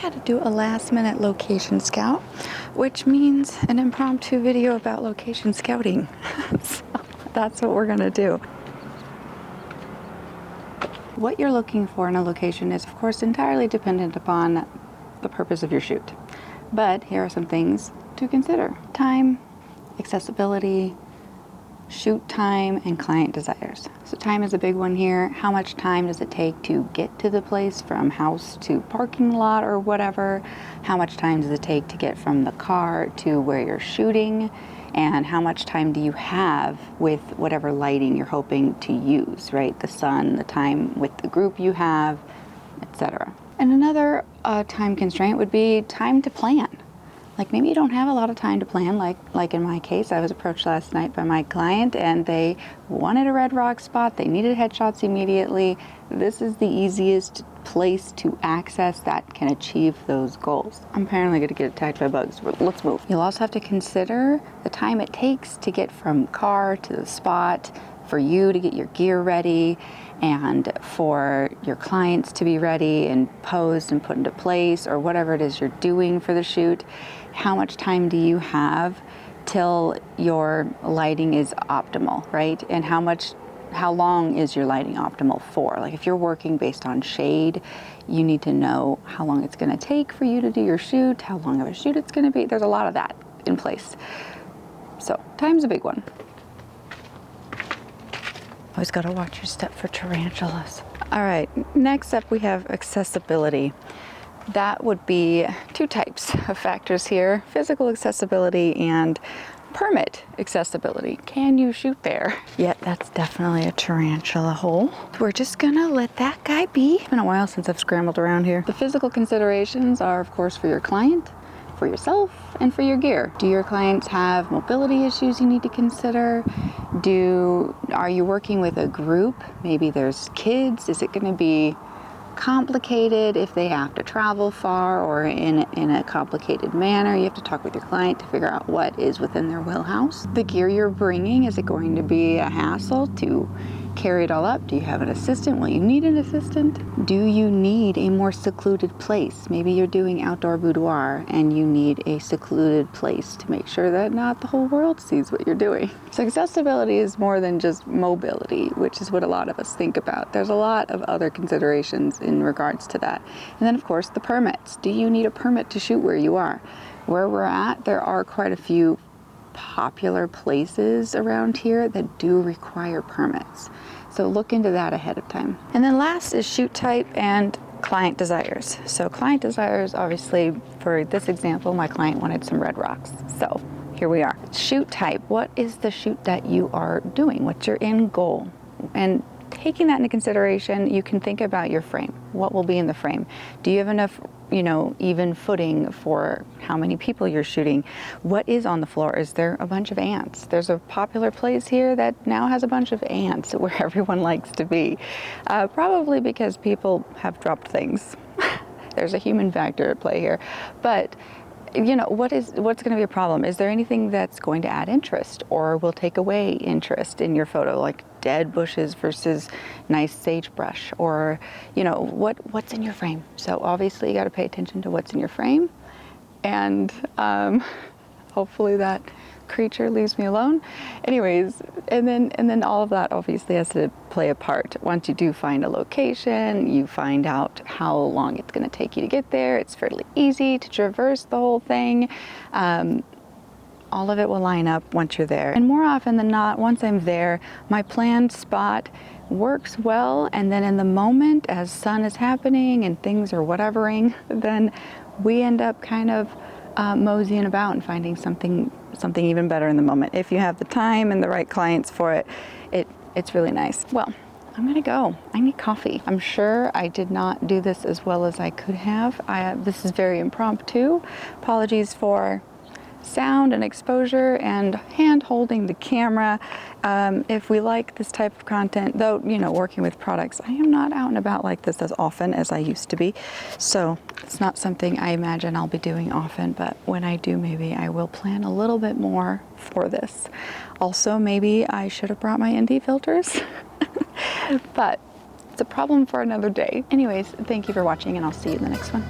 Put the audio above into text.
had to do a last minute location scout, which means an impromptu video about location scouting. So that's what we're gonna do. What you're looking for in a location is, of course, entirely dependent upon the purpose of your shoot. But here are some things to consider: time, accessibility, shoot time, and client desires. So time is a big one here. How much time does it take to get to the place from house to parking lot or whatever? How much time does it take to get from the car to where you're shooting? And how much time do you have with whatever lighting you're hoping to use, right? The sun, the time with the group you have, etc. And another time constraint would be time to plan. Like maybe you don't have a lot of time to plan, like in my case. I was approached last night by my client and they wanted a Red Rock spot. They needed headshots immediately. This is the easiest place to access that can achieve those goals. I'm apparently going to get attacked by bugs. Let's move. You'll also have to consider the time it takes to get from car to the spot, for you to get your gear ready, and for your clients to be ready and posed and put into place, or whatever it is you're doing for the shoot. How much time do you have till your lighting is optimal, right? And how long is your lighting optimal for? Like if you're working based on shade, you need to know how long it's going to take for you to do your shoot, how long of a shoot it's going to be. There's a lot of that in place. So time's a big one. Always got to watch your step for tarantulas. All right, next up we have accessibility. That would be two types of factors here: physical accessibility and permit accessibility. Can you shoot there? Yeah, that's definitely a tarantula hole. We're just gonna let that guy be. It's been a while since I've scrambled around here. The physical considerations are, of course, for your client, for yourself, and for your gear. Do your clients have mobility issues you need to consider? Are you working with a group? Maybe there's kids. Is it going to be complicated if they have to travel far or in a complicated manner? You have to talk with your client to figure out what is within their wheelhouse. The gear you're bringing, is it going to be a hassle to carry it all up? Do you have an assistant? Will you need an assistant? Do you need a more secluded place? Maybe you're doing outdoor boudoir and you need a secluded place to make sure that not the whole world sees what you're doing. So accessibility is more than just mobility, which is what a lot of us think about. There's a lot of other considerations in regards to that. And then of course the permits. Do you need a permit to shoot where you are? Where we're at, there are quite a few popular places around here that do require permits. So look into that ahead of time. And then last is shoot type and client desires. So client desires, obviously for this example, my client wanted some red rocks. So here we are. Shoot type, what is the shoot that you are doing? What's your end goal? And taking that into consideration, you can think about your frame. What will be in the frame? Do you have enough, even footing for how many people you're shooting? What is on the floor? Is there a bunch of ants? There's a popular place here that now has a bunch of ants where everyone likes to be. Probably because people have dropped things. There's a human factor at play here. But what's going to be a problem? Is there anything that's going to add interest or will take away interest in your photo, like dead bushes versus nice sagebrush, or what's in your frame? So obviously you got to pay attention to what's in your frame, and hopefully that creature leaves me alone. Anyways, and then all of that obviously has to play a part. Once you do find a location, you find out how long it's going to take you to get there. It's fairly easy to traverse the whole thing. All of it will line up once you're there. And more often than not, once I'm there, my planned spot works well, and then in the moment, as sun is happening and things are whatevering, then we end up kind of moseying about and finding something even better in the moment. If you have the time and the right clients for it, it's really nice. Well, I'm gonna go. I need coffee. I'm sure I did not do this as well as I could have. This is very impromptu. Apologies for sound and exposure and hand holding the camera. If we like this type of content, though, working with products, I am not out and about like this as often as I used to be. So it's not something I imagine I'll be doing often, but when I do, maybe I will plan a little bit more for this. Also, maybe I should have brought my ND filters, but it's a problem for another day. Anyways, thank you for watching, and I'll see you in the next one.